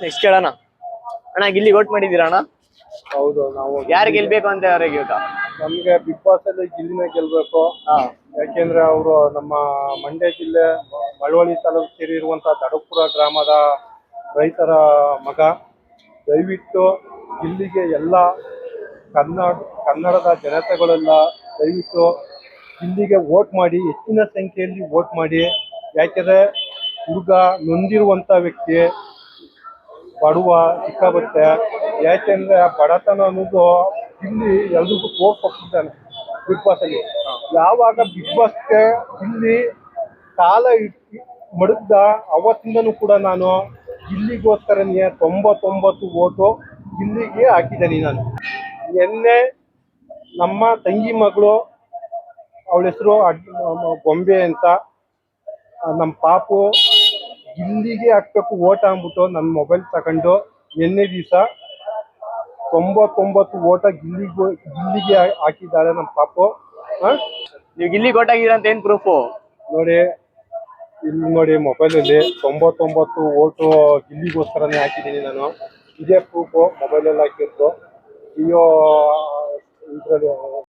Next ಕೇಳೋಣ. ಅಣ್ಣ Gilli vote ಮಾಡಿದ್ದೀರಾ ಅಣ್ಣ? ಹೌದು. ನಾವು ಯಾರು ಗೆಲ್ಬೇಕು ಅಂತ ಅವ್ರಿಗೆ ಇವಾಗ? ನಮ್ಗೆ ಬಿಗ್ ಬಾಸ್ ಅಲ್ಲಿ ಗಿಲ್ಲಿನೇ ಗೆಲ್ಬೇಕು. ಯಾಕೆಂದ್ರೆ ಅವರು ನಮ್ಮ ಮಂಡ್ಯ ಜಿಲ್ಲೆ ಮಳವಳ್ಳಿ ತಾಲೂಕು ಸೇರಿರುವಂತಹ ದಡಪುರ ಗ್ರಾಮದ ರೈತರ ಮಗ. ದಯವಿಟ್ಟು ಗಿಲ್ಲಿಗೆ ಎಲ್ಲ ಕನ್ನಡದ ಜನತೆಗಳೆಲ್ಲ ದಯವಿಟ್ಟು ಗಿಲ್ಲಿಗೆ ವೋಟ್ ಮಾಡಿ, ಹೆಚ್ಚಿನ ಸಂಖ್ಯೆಯಲ್ಲಿ ವೋಟ್ ಮಾಡಿ. ಯಾಕೆಂದ್ರೆ ಹುಡುಗ ನೊಂದಿರುವಂತ ವ್ಯಕ್ತಿ, ಬಡವ ಸಿಕ್ಕಾಬಟ್ಟೆ. ಯಾಕೆಂದ್ರೆ ಬಡತನ ಅನ್ನೋದು ಇಲ್ಲಿ ಎಲ್ರಿಗೂ ತೋರ್ಪಟ್ಟಿದ್ದಾನೆ ಬಿಗ್ ಬಾಸ್ ಅಲ್ಲಿ. ಯಾವಾಗ ಬಿಗ್ ಬಾಸ್ಗೆ ಇಲ್ಲಿ ಕಾಲ ಮಡಗ್ದ ಅವತ್ತಿಂದನೂ ಕೂಡ ನಾನು ಗಿಲ್ಲಿಗೋಸ್ಕರನೇ 99 ವೋಟು ಗಿಲ್ಲಿಗೆ ಹಾಕಿದ್ದೀನಿ ನಾನು. ನಿನ್ನೆ ನಮ್ಮ ತಂಗಿ ಮಗಳು, ಅವಳ ಹೆಸರು ಗೊಂಬೆ ಅಂತ, ನಮ್ಮ ಪಾಪು ಗಿಲ್ಲಿಗೆ ಹಾಕ್ಬೇಕು ಓಟ್ ಅಂದ್ಬಿಟ್ಟು ನನ್ನ ಮೊಬೈಲ್ ತಗೊಂಡು ನಿನ್ನೆ ದಿವಸ 99 ಓಟ ಗಿಲ್ಲಿಗೆ ಹಾಕಿದ್ದಾಳೆ ನಮ್ಮ ಪಾಪು. ನೀವು ಗಿಲ್ಲಿಗೆ ವೋಟ್ ಆಗಿದ್ದೀರಾ ಅಂತ ಏನ್ ಪ್ರೂಫು? ನೋಡಿ, ಇಲ್ಲಿ ನೋಡಿ ಮೊಬೈಲಲ್ಲಿ 99 ಓಟು ಗಿಲ್ಲಿಗೋಸ್ಕರನೇ ಹಾಕಿದ್ದೀನಿ ನಾನು. ಇದೇ ಪ್ರೂಫು ಮೊಬೈಲಲ್ಲಿ ಹಾಕಿತ್ತು. ಇದರಲ್ಲಿ